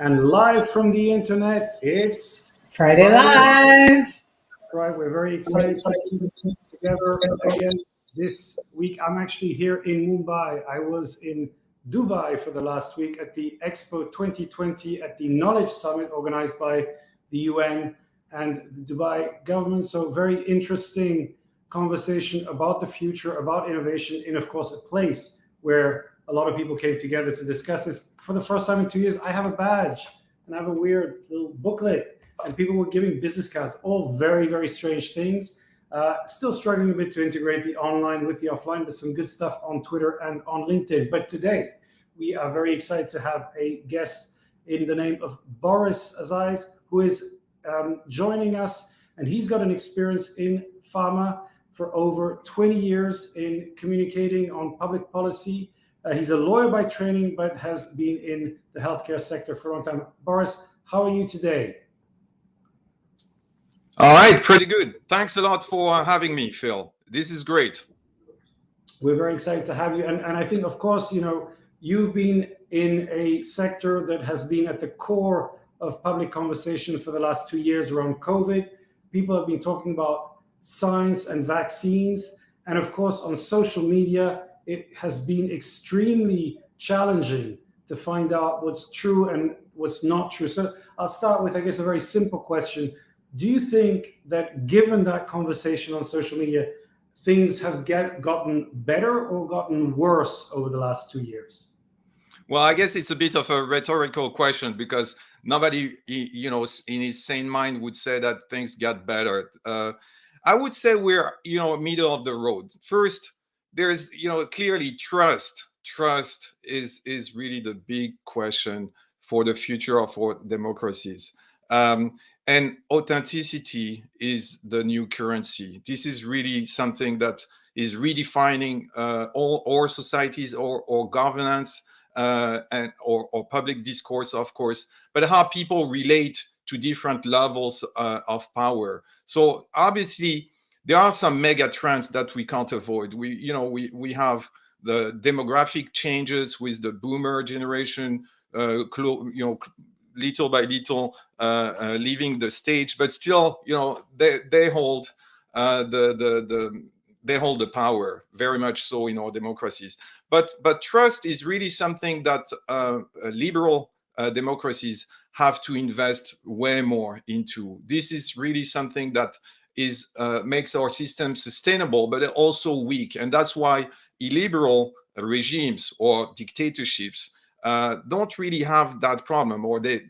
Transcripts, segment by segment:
And live from the internet, it's Friday Live. Right, we're very excited to be together again this week. I'm actually here in Mumbai. I was in Dubai for the last week at the Expo 2020 at the Knowledge Summit organized by the UN and the Dubai government. So very interesting conversation about the future, about innovation in, of course, a place where a lot of people came together to discuss this. For the first time in 2 years, I have a badge and I have a weird little booklet, and people were giving business cards, all very, very strange things. Still struggling a bit to integrate the online with the offline, but some good stuff on Twitter and on LinkedIn. But today, we are very excited to have a guest in the name of Boris Azaïs, who is joining us, and he's got an experience in pharma for over 20 years in communicating on public policy. He's a lawyer by training, but has been in the healthcare sector for a long time. Boris, how are you today? All right, pretty good. Thanks a lot for having me, Phil. This is great. We're very excited to have you. And I think, of course, you know, you've been in a sector that has been at the core of public conversation for the last 2 years around COVID. People have been talking about science and vaccines. And of course, on social media, it has been extremely challenging to find out what's true and what's not true. So I'll start with, I guess, a very simple question. Do you think that given that conversation on social media, things have gotten better or gotten worse over the last 2 years? Well, I guess it's a bit of a rhetorical question because nobody, you know, in his sane mind would say that things got better. I would say we're, you know, middle of the road. First, there's, you know, clearly trust. Trust is really the big question for the future of our democracies. And authenticity is the new currency. This is really something that is redefining all our societies or governance or public discourse, of course, but how people relate to different levels of power. So obviously, there are some mega trends that we can't avoid. We have the demographic changes with the boomer generation, little by little leaving the stage, but still, you know, they hold they hold the power very much so in our democracies. But trust is really something that liberal democracies have to invest way more into. This is really something that is makes our system sustainable, but also weak, and that's why illiberal regimes or dictatorships don't really have that problem, or they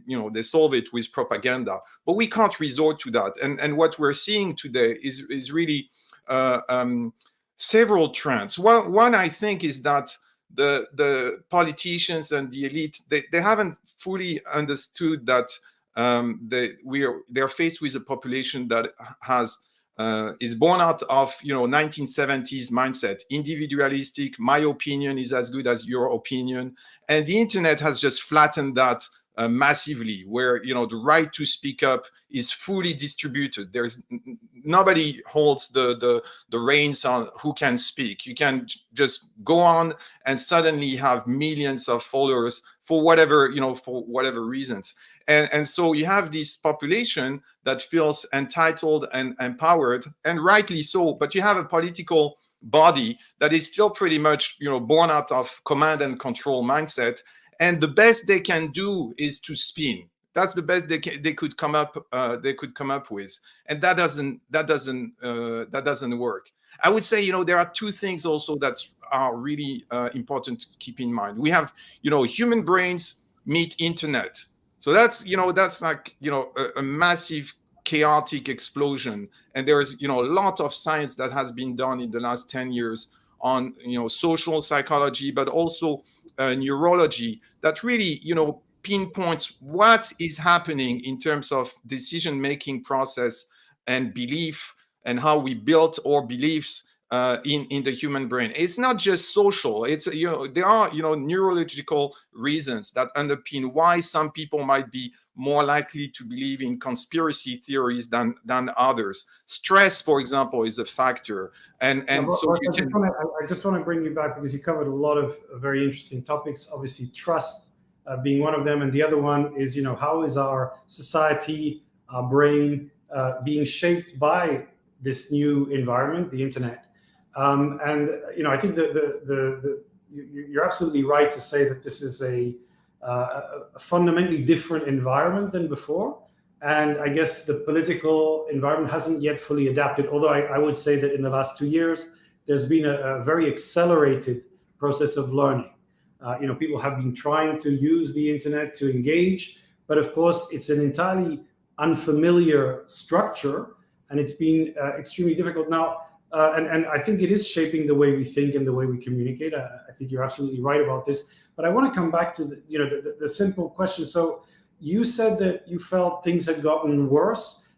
solve it with propaganda. But we can't resort to that. And what we're seeing today is really several trends. One I think is that the politicians and the elite they haven't fully understood that they're faced with a population that has is born out of 1970s mindset, individualistic. My opinion is as good as your opinion, and the internet has just flattened that massively, where the right to speak up is fully distributed. There's nobody holds the reins on who can speak. You can just go on and suddenly have millions of followers for whatever reasons. And so you have this population that feels entitled and empowered, and rightly so, but you have a political body that is still pretty much born out of command and control mindset, and the best they can do is to spin. That's the best they could come up with, and that doesn't work. I would say there are two things also that are really important to keep in mind. We have human brains meet internet. So that's like a massive chaotic explosion, and there's a lot of science that has been done in the last 10 years on social psychology, but also neurology, that really pinpoints what is happening in terms of decision-making process and belief, and how we build our beliefs in the human brain. It's not just social. It's there are neurological reasons that underpin why some people might be more likely to believe in conspiracy theories than others. Stress, for example, is a factor. And so I just want to bring you back, because you covered a lot of very interesting topics. Obviously, trust being one of them, and the other one is, how is our society, our brain being shaped by this new environment, the internet? And I think that you're absolutely right to say that this is a fundamentally different environment than before. And I guess the political environment hasn't yet fully adapted, although I would say that in the last 2 years, there's been a very accelerated process of learning. People have been trying to use the internet to engage, but of course, it's an entirely unfamiliar structure, and it's been extremely difficult now. And I think it is shaping the way we think and the way we communicate. I think you're absolutely right about this. But I want to come back to the simple question. So you said that you felt things had gotten worse.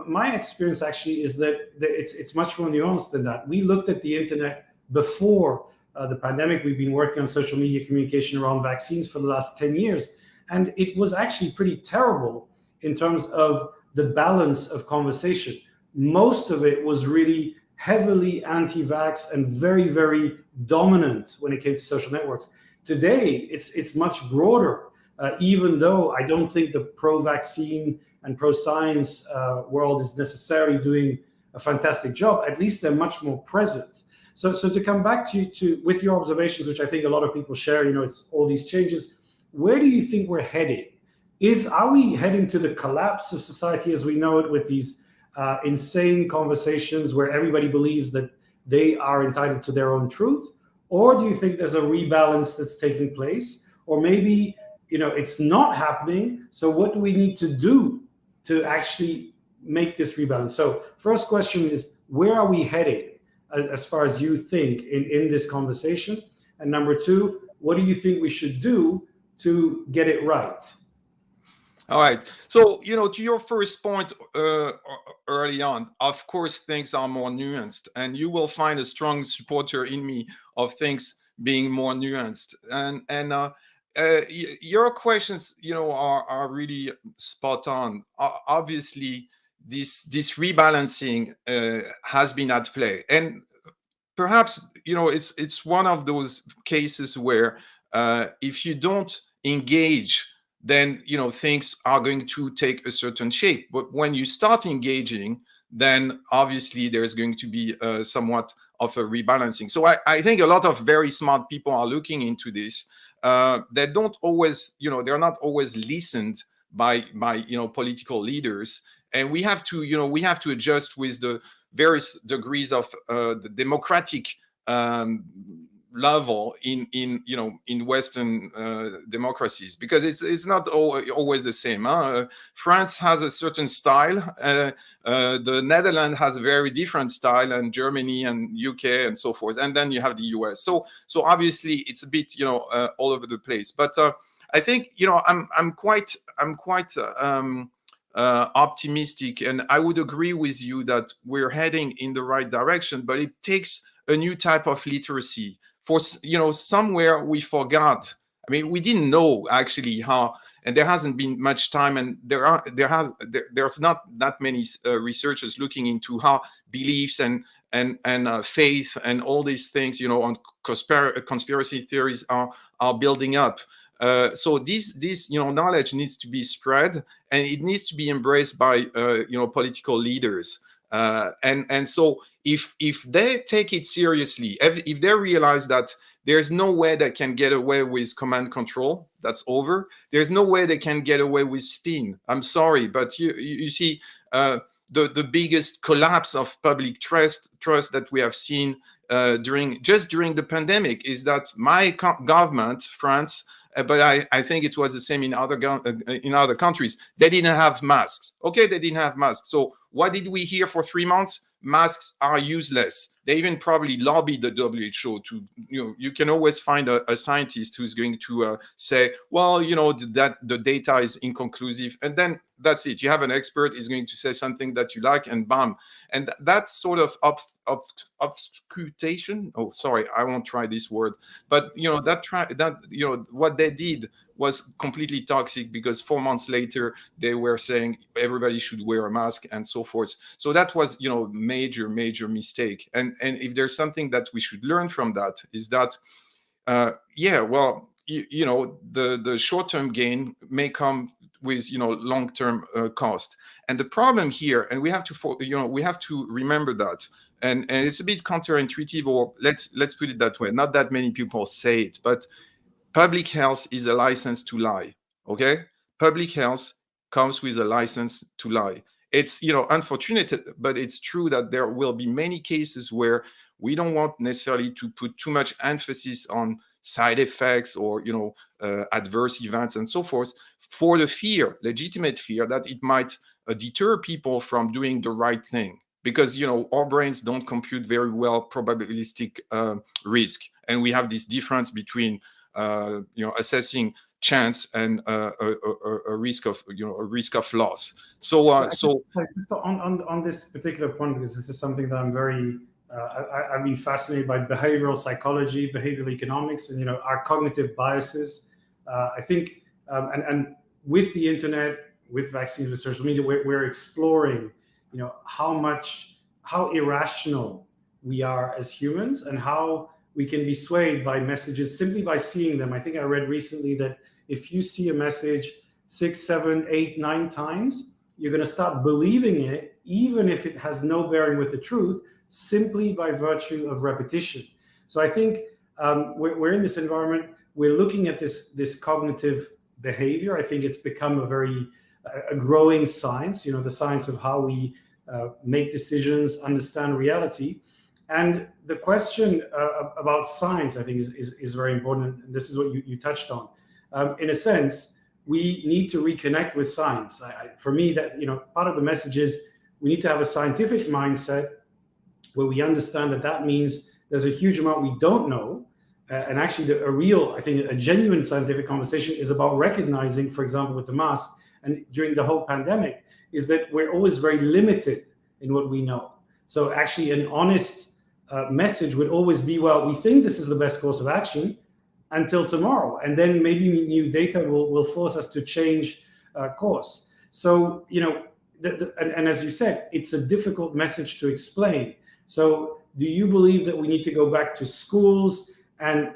My experience actually is that it's much more nuanced than that. We looked at the internet before the pandemic. We've been working on social media communication around vaccines for the last 10 years. And it was actually pretty terrible in terms of the balance of conversation. Most of it was really heavily anti-vax and very, very dominant when it came to social networks. Today, it's much broader, even though I don't think the pro-vaccine and pro-science world is necessarily doing a fantastic job. At least they're much more present. So to come back to with your observations, which I think a lot of people share, it's all these changes. Where do you think we're heading? Are we heading to the collapse of society as we know it, with these insane conversations where everybody believes that they are entitled to their own truth? Or do you think there's a rebalance that's taking place? Or maybe, it's not happening. So what do we need to do to actually make this rebalance? So first question is, where are we heading as far as you think in this conversation? And number two, what do you think we should do to get it right? All right. So, to your first point early on, of course, things are more nuanced, and you will find a strong supporter in me of things being more nuanced. And your questions, are really spot on. Obviously, this rebalancing has been at play, and perhaps it's one of those cases where if you don't engage, then things are going to take a certain shape. But when you start engaging, then obviously there's going to be somewhat of a rebalancing. So I think a lot of very smart people are looking into this. They don't always, they're not always listened by political leaders, and we have to adjust with the various degrees of the democratic level in Western democracies, because it's not always the same. France has a certain style, the Netherlands has a very different style, and Germany and UK and so forth, and then you have the US. So obviously it's a bit all over the place. But I think I'm quite optimistic, and I would agree with you that we're heading in the right direction, but it takes a new type of literacy. For somewhere we forgot. I mean, we didn't know actually how, and there hasn't been much time, and there's not that many researchers looking into how beliefs and faith and all these things, on conspiracy theories are building up. So this knowledge needs to be spread, and it needs to be embraced by political leaders. And so if they take it seriously, if they realize that there's no way they can get away with command control, that's over. There's no way they can get away with spin. I'm sorry, but you see, the biggest collapse of public trust that we have seen during the pandemic is that my government, France, but I think it was the same in other countries. They didn't have masks. Okay, they didn't have masks. So what did we hear for 3 months? Masks are useless. They even probably lobbied the WHO to, you can always find a scientist who's going to say, well, that the data is inconclusive. And then that's it. You have an expert is going to say something that you like, and bam. And that sort of obfuscation. Oh, sorry, I won't try this word. But what they did was completely toxic, because 4 months later they were saying everybody should wear a mask and so forth. So that was major mistake. And if there's something that we should learn from that, is that the short-term gain may come with long-term cost. And the problem here, and we have to remember that, and it's a bit counterintuitive, or let's put it that way. Not that many people say it, but public health is a license to lie. Okay, public health comes with a license to lie. It's unfortunate, but it's true that there will be many cases where we don't want necessarily to put too much emphasis on side effects or adverse events and so forth, for the fear, legitimate fear, that it might deter people from doing the right thing, because our brains don't compute very well probabilistic risk, and we have this difference between assessing chance and a risk of loss. So on this particular point, because this is something that I'm very I've been fascinated by: behavioral psychology, behavioral economics, and our cognitive biases. I think, and with the internet, with vaccines, with social media, we're exploring, how irrational we are as humans, and how we can be swayed by messages simply by seeing them. I think I read recently that if you see a message 6, 7, 8, 9 times, you're going to start believing it, even if it has no bearing with the truth, simply by virtue of repetition. So I think we're in this environment. We're looking at this cognitive behavior. I think it's become a growing science. The science of how we make decisions, understand reality. And the question about science, I think, is very important. And this is what you touched on. In a sense, we need to reconnect with science. For me, that part of the message is we need to have a scientific mindset, where we understand that means there's a huge amount we don't know. And actually, a genuine scientific conversation is about recognizing, for example, with the mask and during the whole pandemic, is that we're always very limited in what we know. So actually, an honest message would always be, well, we think this is the best course of action until tomorrow. And then maybe new data will force us to change course. So, and as you said, it's a difficult message to explain. So do you believe that we need to go back to schools and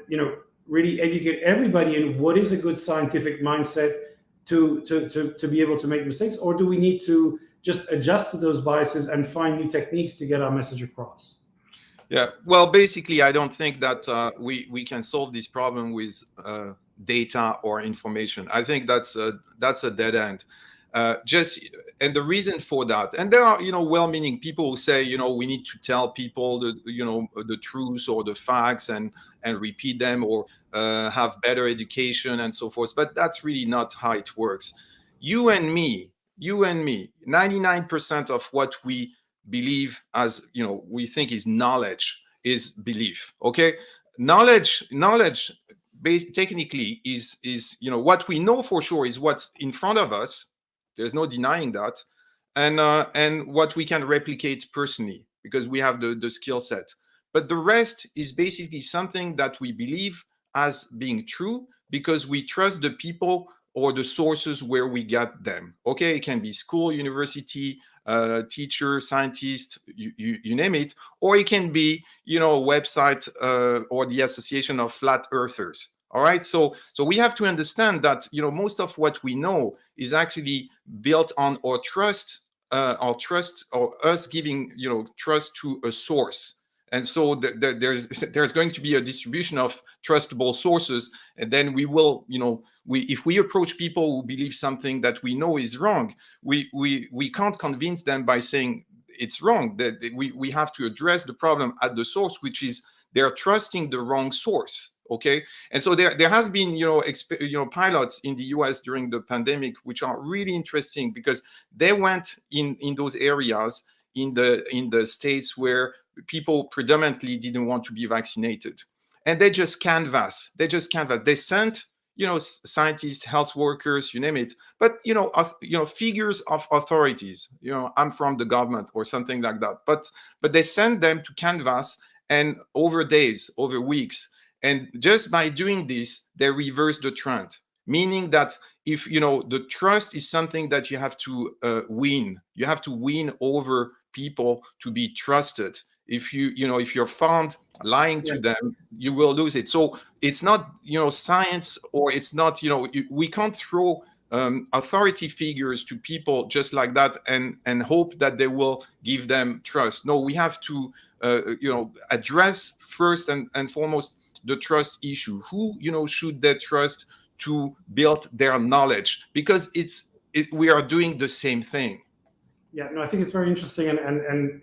really educate everybody in what is a good scientific mindset to be able to make mistakes, or do we need to just adjust to those biases and find new techniques to get our message across? Yeah, well, basically, I don't think that we can solve this problem with data or information. I think that's a dead end. And the reason for that, and there are well-meaning people who say we need to tell people the truth or the facts and repeat them, or have better education and so forth. But that's really not how it works. You and me, 99% of what we believe as we think is knowledge is belief. Okay, knowledge technically is what we know for sure is what's in front of us. There's no denying that, and what we can replicate personally because we have the skill set. But the rest is basically something that we believe as being true because we trust the people or the sources where we get them. Okay, it can be school, university, teacher, scientist, you name it, or it can be a website or the Association of Flat Earthers. All right, so we have to understand that most of what we know is actually built on our trust, or us giving trust to a source. And so there's going to be a distribution of trustable sources, and then we will, if we approach people who believe something that we know is wrong, we can't convince them by saying it's wrong. That we have to address the problem at the source, which is they're trusting the wrong source. Okay, and so there has been pilots in the US during the pandemic, which are really interesting because they went in those areas in the states where people predominantly didn't want to be vaccinated, and they just canvass. They sent scientists, health workers, you name it, but figures of authorities. I'm from the government or something like that. But they sent them to canvass, and over days, over weeks. And just by doing this, they reverse the trend, meaning that if the trust is something that you have to win over people to be trusted. If if you're found lying to them, you will lose it. So it's not science, or it's not we can't throw authority figures to people just like that and hope that they will give them trust. No, we have to address first and foremost the trust issue. Who should they trust to build their knowledge? Because we are doing the same thing. Yeah, no, I think it's very interesting, and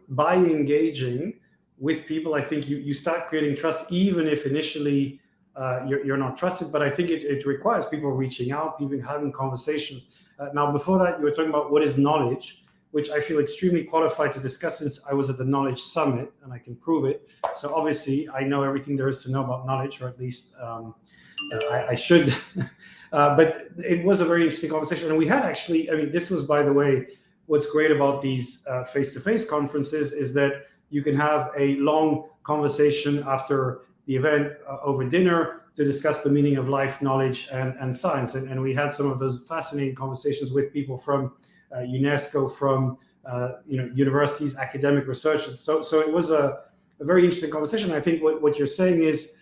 by engaging with people, I think you start creating trust, even if initially you're not trusted. But I think it requires people reaching out, people having conversations. Now, before that, you were talking about what is knowledge, which I feel extremely qualified to discuss, since I was at the Knowledge Summit and I can prove it. So obviously, I know everything there is to know about knowledge, or at least I should. But it was a very interesting conversation, and we had actually. I mean, this was, by the way, what's great about these face-to-face conferences is that you can have a long conversation after the event over dinner to discuss the meaning of life, knowledge, and science. And we had some of those fascinating conversations with people from UNESCO, from universities, academic researchers. So it was a very interesting conversation. I think what you're saying is,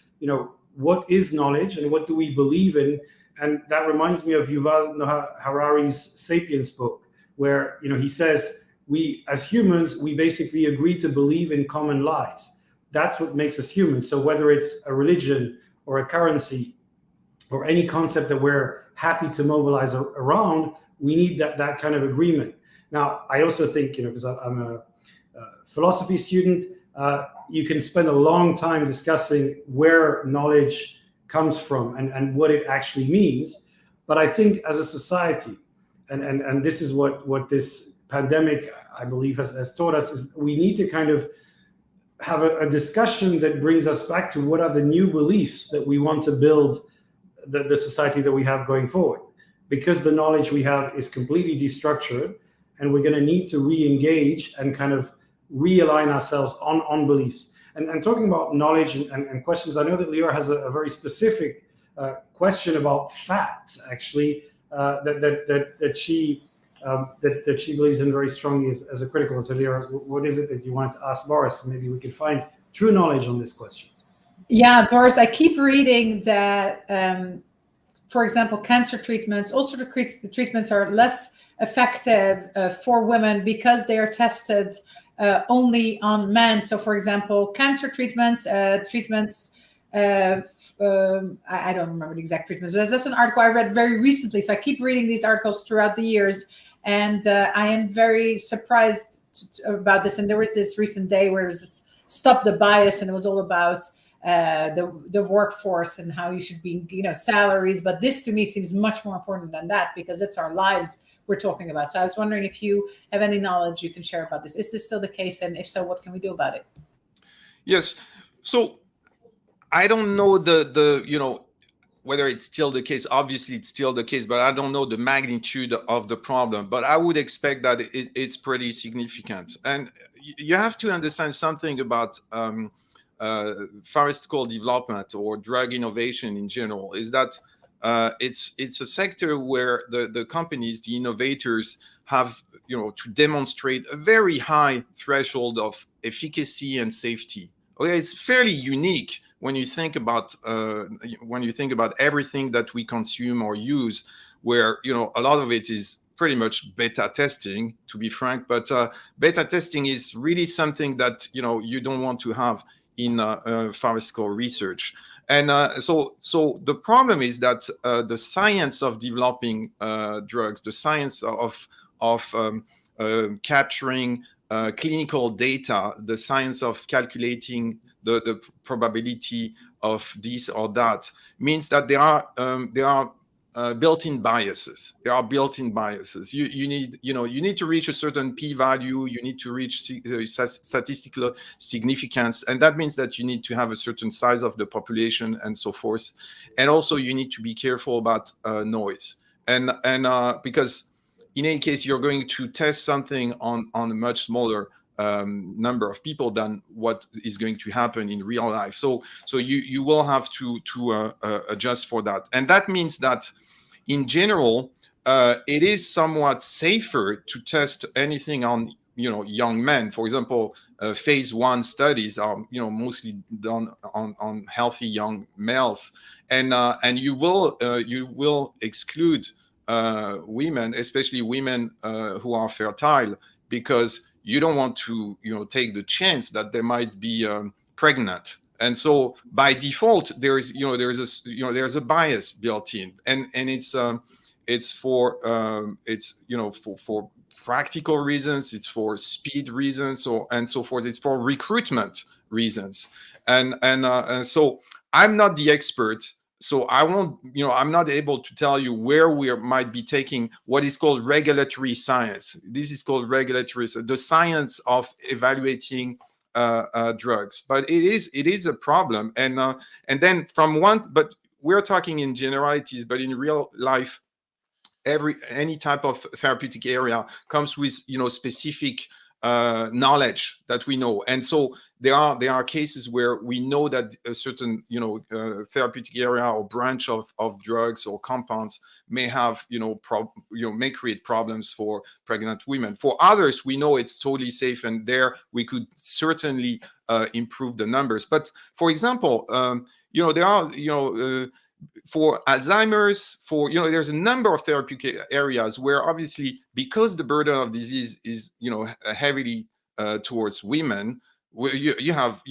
what is knowledge and what do we believe in? And that reminds me of Yuval Noah Harari's *Sapiens* book, where he says, we as humans, we basically agree to believe in common lies. That's what makes us human. So whether it's a religion or a currency or any concept that we're happy to mobilize around, we need that kind of agreement. Now, I also think, because I'm a philosophy student, you can spend a long time discussing where knowledge comes from and what it actually means. But I think as a society, and this is what this pandemic, I believe, has taught us, is we need to kind of have a discussion that brings us back to what are the new beliefs that we want to build the society that we have going forward. Because the knowledge we have is completely destructured, and we're going to need to re-engage and kind of realign ourselves on beliefs. And talking about knowledge and questions, I know that Lior has a very specific question about facts, actually, that she believes in very strongly as a critical one. So Lior, what is it that you want to ask Boris? Maybe we can find true knowledge on this question. Yeah, Boris, I keep reading that, for example, cancer treatments, all sort of treatments are less effective for women because they are tested only on men. So, for example, cancer treatments, I don't remember the exact treatments, but there's just an article I read very recently. So I keep reading these articles throughout the years, and I am very surprised about this. And there was this recent day where it was just Stop the Bias, and it was all about the workforce and how you should be, salaries. But this to me seems much more important than that, because it's our lives we're talking about. So I was wondering if you have any knowledge you can share about this. Is this still the case? And if so, what can we do about it? Yes. So I don't know whether it's still the case. Obviously, it's still the case, but I don't know the magnitude of the problem. But I would expect that it's pretty significant. And you have to understand something about pharmaceutical development or drug innovation in general, is that it's a sector where the companies, the innovators, have to demonstrate a very high threshold of efficacy and safety. Okay, it's fairly unique when you think about everything that we consume or use, where a lot of it is pretty much beta testing, to be frank. But beta testing is really something that you don't want to have in pharmaceutical research. And so the problem is that the science of developing drugs, the science of capturing clinical data, the science of calculating the probability of this or that, means that there are built-in biases. There are built-in biases. You need to reach a certain p-value. You need to reach statistical significance, and that means that you need to have a certain size of the population and so forth. And also, you need to be careful about noise, and because in any case, you're going to test something on a much smaller number of people than what is going to happen in real life. So you will have to adjust for that. And that means that in general, it is somewhat safer to test anything on young men. For example, phase 1 studies are mostly done on healthy young males, and you will exclude women, especially women who are fertile, because you don't want to take the chance that they might be pregnant. And so by default there's a bias built in, and it's for practical reasons, it's for speed reasons, and so forth. It's for recruitment reasons, and so I'm not the expert, so I won't, I'm not able to tell you where we might be taking what is called regulatory science. This is called regulatory, the science of evaluating drugs. But it is a problem, and then but we're talking in generalities, but in real life, any type of therapeutic area comes with specific knowledge that we know. And so there are cases where we know that a certain therapeutic area or branch of drugs or compounds may have may create problems for pregnant women. For others, we know it's totally safe, and there we could certainly improve the numbers. But for example, there are for Alzheimer's, there's a number of therapeutic areas where obviously, because the burden of disease is heavily towards women, you have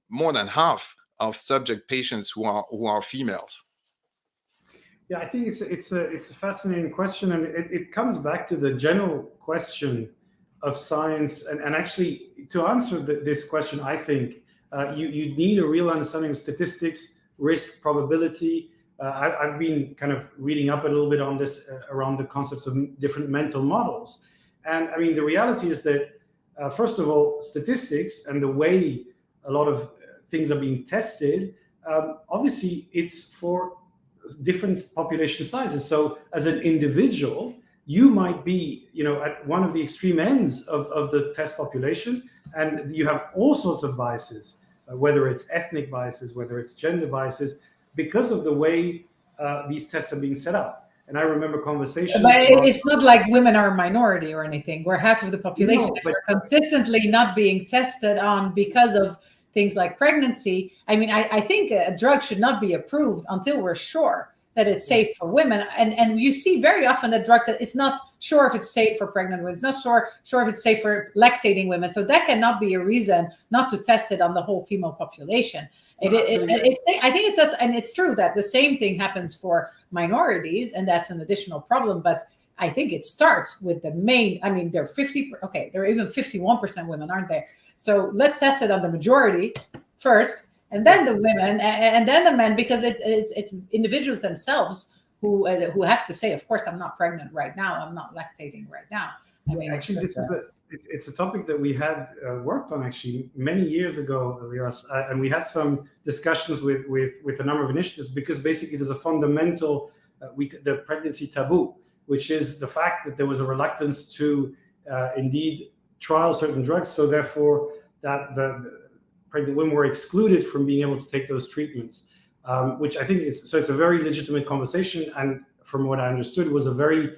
more than half of subject patients who are females. Yeah, I think it's a fascinating question, and it comes back to the general question of science. And actually, to answer this question, I think you need a real understanding of statistics, risk, probability. I've been kind of reading up a little bit on this around the concepts of different mental models. And I mean, the reality is that, first of all, statistics and the way a lot of things are being tested, obviously it's for different population sizes. So as an individual, you might be at one of the extreme ends of the test population, and you have all sorts of biases, whether it's ethnic biases, whether it's gender biases, because of the way these tests are being set up. And I remember conversations. But it's not like women are a minority or anything. We're half of the population. If we're consistently not being tested on because of things like pregnancy, I mean, I think a drug should not be approved until we're sure that it's safe for women. And you see very often that drugs, it's not sure if it's safe for pregnant women. It's not sure if it's safe for lactating women. So that cannot be a reason not to test it on the whole female population. I think it's just, and it's true that the same thing happens for minorities, and that's an additional problem. But I think it starts with the main, I mean, there are even 51% women, aren't there? So let's test it on the majority first, and then the women, and then the men, because it's individuals themselves who have to say, of course, I'm not pregnant right now, I'm not lactating right now. I mean, actually, it's a topic that we had worked on actually many years ago, and we had some discussions with a number of initiatives, because basically there's a fundamental the pregnancy taboo, which is the fact that there was a reluctance to indeed trial certain drugs, so therefore that the pregnant women were excluded from being able to take those treatments, which I think it's a very legitimate conversation, and from what I understood was a very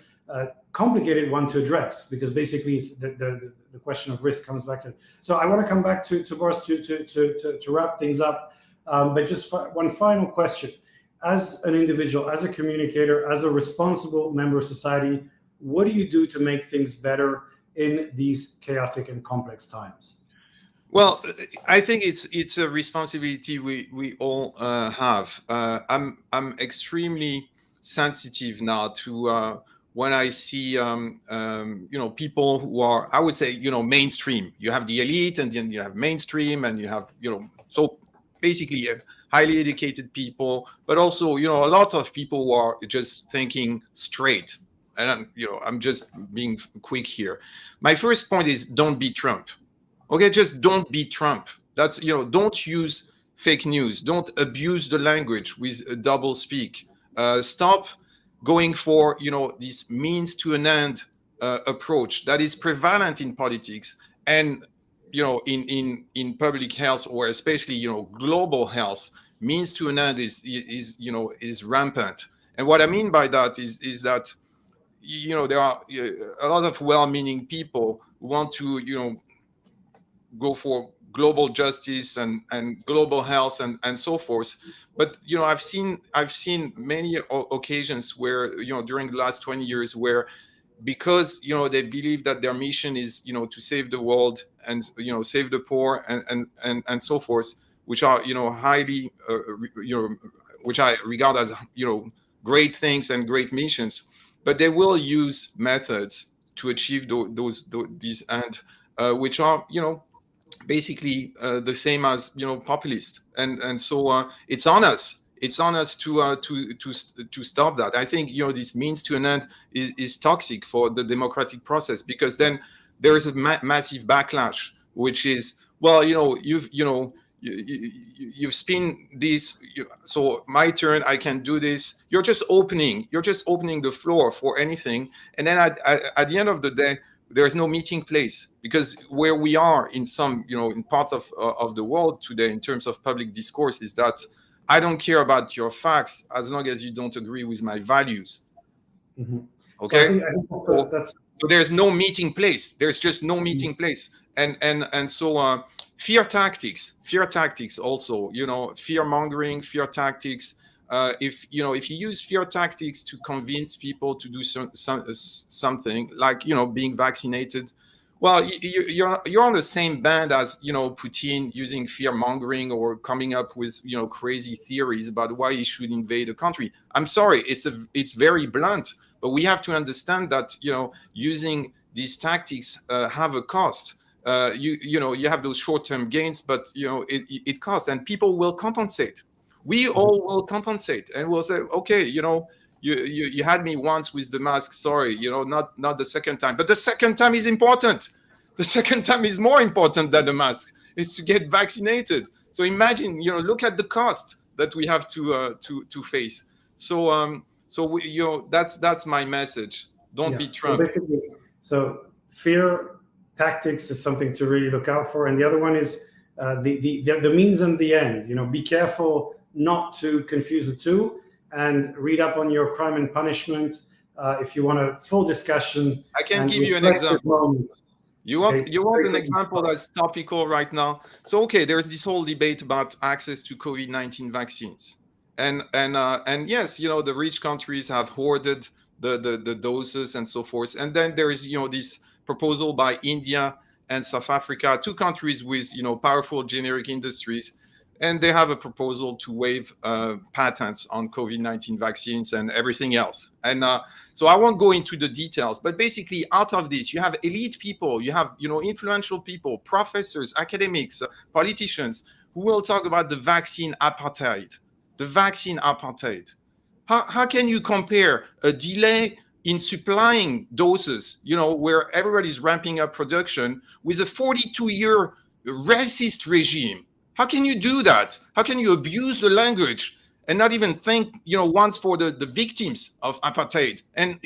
complicated one to address, because basically it's the question of risk comes back to. So I want to come back to Boris to wrap things up, but just one final question. As an individual, as a communicator, as a responsible member of society, what do you do to make things better in these chaotic and complex times? Well, I think it's a responsibility we all have. I'm extremely sensitive now to when I see people who are, I would say, mainstream. You have the elite, and then you have mainstream, and you have so basically highly educated people, but also a lot of people who are just thinking straight. And I'm just being quick here. My first point is, don't be Trump. Okay, just don't be Trump. That's don't use fake news. Don't abuse the language with a double speak. Stop going for this means to an end approach that is prevalent in politics and in public health, or especially global health. Means to an end is rampant. And what I mean by that is that there are a lot of well-meaning people who want to, go for global justice and global health and so forth. But I've seen many occasions where during the last 20 years where, because they believe that their mission is to save the world and save the poor and so forth, which are highly which I regard as great things and great missions, but they will use methods to achieve these ends, which are basically the same as populist, and so it's on us. It's on us to stop that. I think this means to an end is toxic for the democratic process, because then there is a massive backlash, which is, well, you've spin this, so my turn, I can do this. You're just opening the floor for anything, and then at the end of the day, there's no meeting place, because where we are in some in parts of the world today in terms of public discourse is that I don't care about your facts as long as you don't agree with my values. Mm-hmm. Okay, so I think so there's no meeting place. There's just no meeting place. And so fear tactics also, fear mongering, fear tactics. If you use fear tactics to convince people to do something like being vaccinated, well, you're on the same band as Putin using fear mongering or coming up with crazy theories about why he should invade a country. I'm sorry, it's very blunt, but we have to understand that using these tactics have a cost. You have those short-term gains, but it costs, and people will compensate. We all will compensate, and we'll say, okay, you had me once with the mask, sorry, not the second time, but the second time is important. The second time is more important than the mask. It's to get vaccinated. So imagine, look at the cost that we have to face. So that's my message. Don't be Trump. So fear tactics is something to really look out for, and the other one is the means and the end. Be careful not to confuse the two, and read up on your crime and punishment if you want a full discussion. I can give you an example. You want an example that's topical right now? So okay, there's this whole debate about access to COVID-19 vaccines, and yes, the rich countries have hoarded the doses and so forth, and then there is this proposal by India and South Africa, two countries with powerful generic industries, and they have a proposal to waive patents on COVID-19 vaccines and everything else. And so I won't go into the details, but basically out of this, you have elite people, you have influential people, professors, academics, politicians, who will talk about the vaccine apartheid. The vaccine apartheid. How can you compare a delay in supplying doses, where everybody's ramping up production, with a 42-year racist regime? How can you do that? How can you abuse the language and not even think, once for the victims of apartheid, and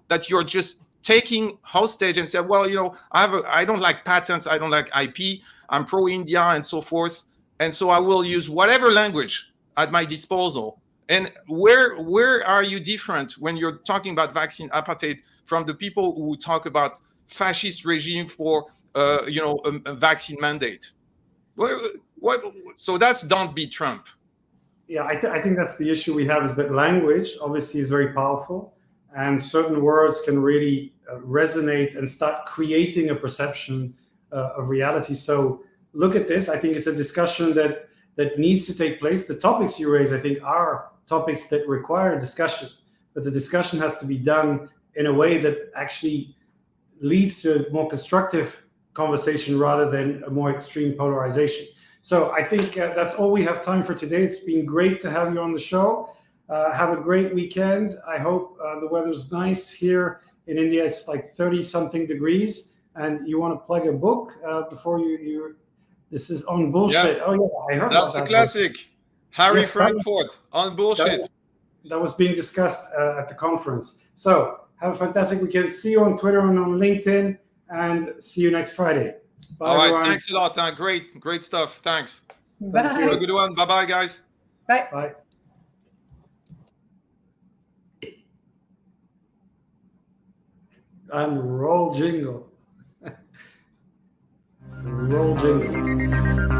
that you're just taking hostage and say, well, I don't like patents, I don't like IP, I'm pro-India and so forth, and so I will use whatever language at my disposal. And where are you different when you're talking about vaccine apartheid from the people who talk about fascist regime for a vaccine mandate? So that's don't be Trump. Yeah, I think that's the issue we have, is that language obviously is very powerful, and certain words can really resonate and start creating a perception of reality. So look at this. I think it's a discussion that needs to take place. The topics you raise, I think, are topics that require discussion, but the discussion has to be done in a way that actually leads to a more constructive conversation rather than a more extreme polarization. So I think that's all we have time for today. It's been great to have you on the show. Have a great weekend. I hope the weather's nice. Here in India, it's like 30-something degrees. And you want to plug a book before you this is On Bullshit. Yeah. Oh, yeah, I heard that's a classic. Book. Harry Frankfurt, On Bullshit. That was being discussed at the conference. So have a fantastic weekend. See you on Twitter and on LinkedIn, and see you next Friday. Bye, all right, everyone. Thanks a lot. Great stuff. Thanks. Bye. Have a good one. Bye-bye, guys. Bye. Bye. And roll jingle. jingle.